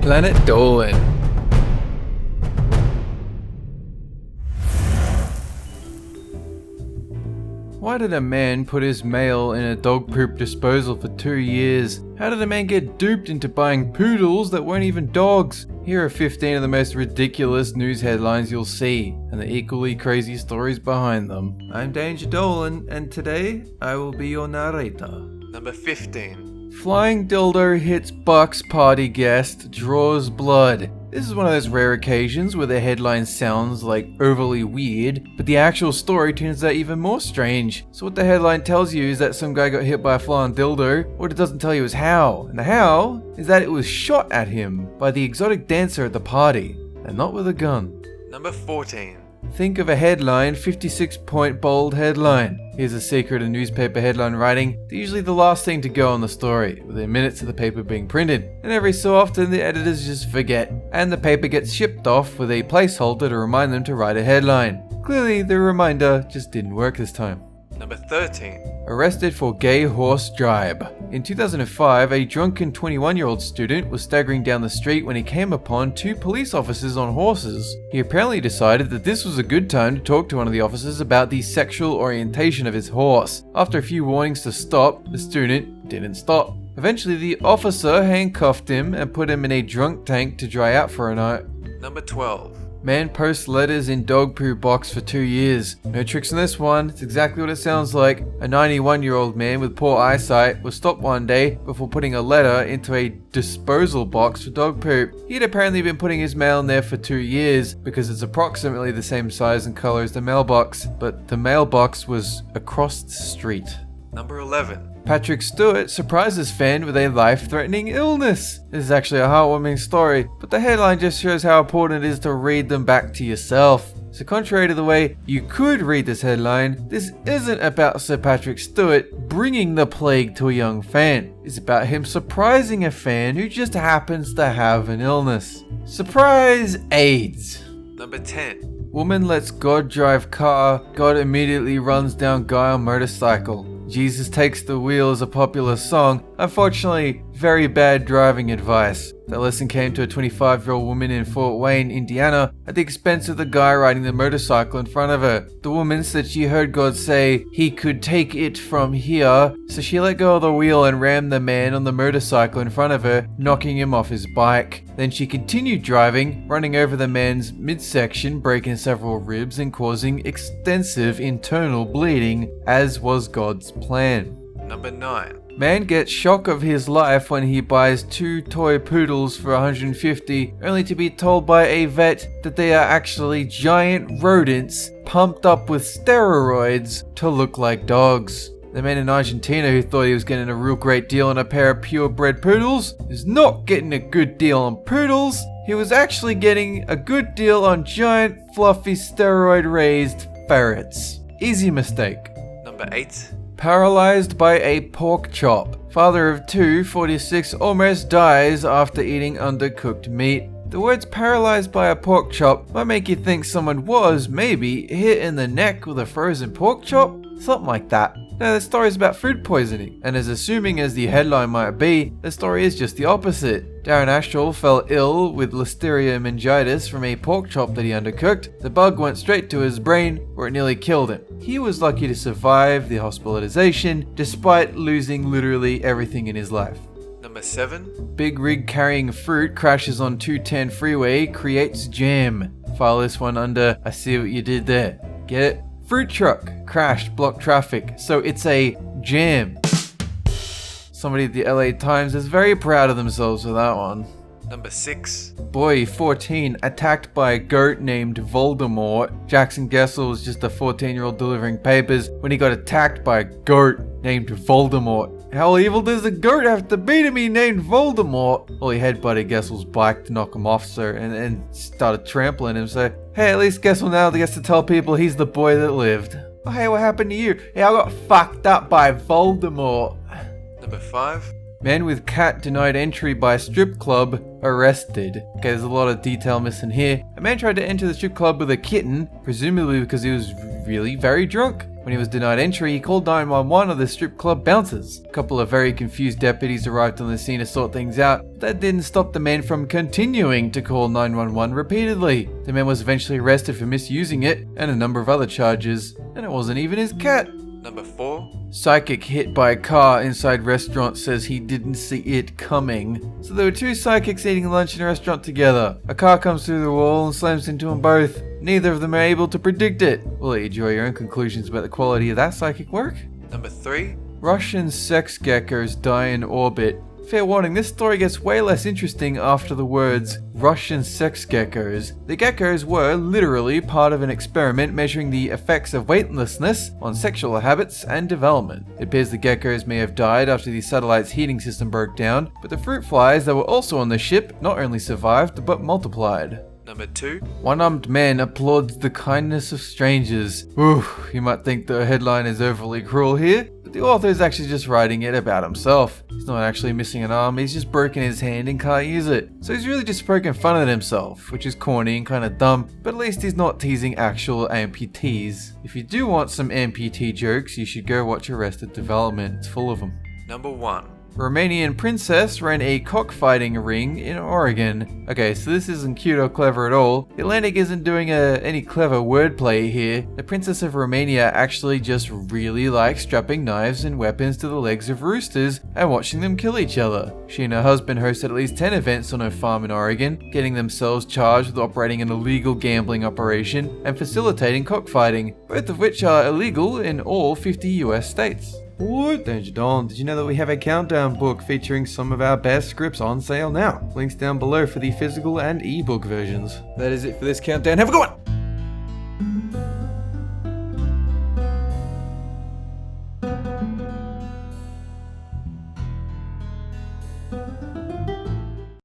Planet Dolan. Why did a man put his mail in a dog poop disposal for 2 years? How did a man get duped into buying poodles that weren't even dogs? Here are 15 of the most ridiculous news headlines you'll see, and the equally crazy stories behind them. I'm Danger Dolan, and today I will be your narrator. Number 15. Flying dildo hits Bucks party guest, draws blood. This is one of those rare occasions where the headline sounds like overly weird, but the actual story turns out even more strange. So what the headline tells you is that some guy got hit by a flying dildo. What it doesn't tell you is how. And the how is that it was shot at him by the exotic dancer at the party, and not with a gun. Number 14. Think of a headline, 56-point bold headline. Here's a secret of newspaper headline writing. They're usually the last thing to go on the story, within minutes of the paper being printed. And every so often the editors just forget, and the paper gets shipped off with a placeholder to remind them to write a headline. Clearly the reminder just didn't work this time. Number 13. Arrested for gay horse jibe. In 2005, a drunken 21-year-old student was staggering down the street when he came upon 2 police officers on horses. He apparently decided that this was a good time to talk to one of the officers about the sexual orientation of his horse. After a few warnings to stop, the student didn't stop. Eventually, the officer handcuffed him and put him in a drunk tank to dry out for a night. Number 12. Man posts letters in dog poo box for 2 years. No tricks on this one, it's exactly what it sounds like. A 91-year-old man with poor eyesight was stopped one day before putting a letter into a disposal box for dog poop. He had apparently been putting his mail in there for 2 years because it's approximately the same size and color as the mailbox, but the mailbox was across the street. Number 11. Patrick Stewart surprises fan with a life-threatening illness. This is actually a heartwarming story, but the headline just shows how important it is to read them back to yourself. So contrary to the way you could read this headline, this isn't about Sir Patrick Stewart bringing the plague to a young fan. It's about him surprising a fan who just happens to have an illness. Surprise AIDS. Number 10. Woman lets God drive car, God immediately runs down guy on motorcycle. Jesus Takes the Wheel is a popular song. Unfortunately, very bad driving advice. That lesson came to a 25-year-old woman in Fort Wayne, Indiana, at the expense of the guy riding the motorcycle in front of her. The woman said she heard God say he could take it from here, so she let go of the wheel and rammed the man on the motorcycle in front of her, knocking him off his bike. Then she continued driving, running over the man's midsection, breaking several ribs and causing extensive internal bleeding, as was God's plan. Number 9. Man gets shock of his life when he buys 2 toy poodles for $150, only to be told by a vet that they are actually giant rodents pumped up with steroids to look like dogs. The man in Argentina who thought he was getting a real great deal on a pair of purebred poodles is not getting a good deal on poodles. He was actually getting a good deal on giant, fluffy, steroid-raised ferrets. Easy mistake. Number 8. Paralyzed by a pork chop. Father of 2, 46, almost dies after eating undercooked meat. The words paralyzed by a pork chop might make you think someone was, maybe, hit in the neck with a frozen pork chop. Something like that. No, the story is about food poisoning, and as assuming as the headline might be, the story is just the opposite. Darren Ashall fell ill with listeria meningitis from a pork chop that he undercooked. The bug went straight to his brain, where it nearly killed him. He was lucky to survive the hospitalization, despite losing literally everything in his life. Number 7. Big rig carrying fruit crashes on 210 freeway, creates jam. File this one under I see what you did there. Get it? Fruit truck crashed, blocked traffic, so it's a jam. Somebody at the LA Times is very proud of themselves for that one. Number 6. Boy, 14, attacked by a goat named Voldemort. Jackson Gessel was just a 14-year-old delivering papers when he got attacked by a goat named Voldemort. How evil does a goat have to be to be named Voldemort? Well, he headbutted Gessel's bike to knock him off, sir, and started trampling him, so hey, at least Gessel now gets to tell people he's the boy that lived. Oh, hey, what happened to you? Hey, I got fucked up by Voldemort. Number 5. Man with cat denied entry by strip club arrested. Okay, there's a lot of detail missing here. A man tried to enter the strip club with a kitten, presumably because he was really very drunk. When he was denied entry, he called 911 on the strip club bouncers. A couple of very confused deputies arrived on the scene to sort things out, but that didn't stop the man from continuing to call 911 repeatedly. The man was eventually arrested for misusing it and a number of other charges, and it wasn't even his cat. Number 4. Psychic hit by a car inside restaurant says he didn't see it coming. So there were two psychics eating lunch in a restaurant together. A car comes through the wall and slams into them both. Neither of them are able to predict it. We'll let you draw your own conclusions about the quality of that psychic work. Number 3. Russian sex geckos die in orbit. Fair warning, this story gets way less interesting after the words Russian sex geckos. The geckos were literally part of an experiment measuring the effects of weightlessness on sexual habits and development. It appears the geckos may have died after the satellite's heating system broke down, but the fruit flies that were also on the ship not only survived but multiplied. Number 2. One-armed man applauds the kindness of strangers. Ooh, you might think the headline is overly cruel here, but the author is actually just writing it about himself. He's not actually missing an arm, he's just broken his hand and can't use it. So he's really just poking fun at himself, which is corny and kinda dumb, but at least he's not teasing actual amputees. If you do want some amputee jokes, you should go watch Arrested Development, it's full of them. Number 1. Romanian princess ran a cockfighting ring in Oregon. Okay, so this isn't cute or clever at all. The Atlantic isn't doing any clever wordplay here. The princess of Romania actually just really likes strapping knives and weapons to the legs of roosters and watching them kill each other. She and her husband hosted at least 10 events on her farm in Oregon, getting themselves charged with operating an illegal gambling operation and facilitating cockfighting, both of which are illegal in all 50 US states. What? Danger Dawn, did you know that we have a countdown book featuring some of our best scripts on sale now? Links down below for the physical and ebook versions. That is it for this countdown. Have a good one!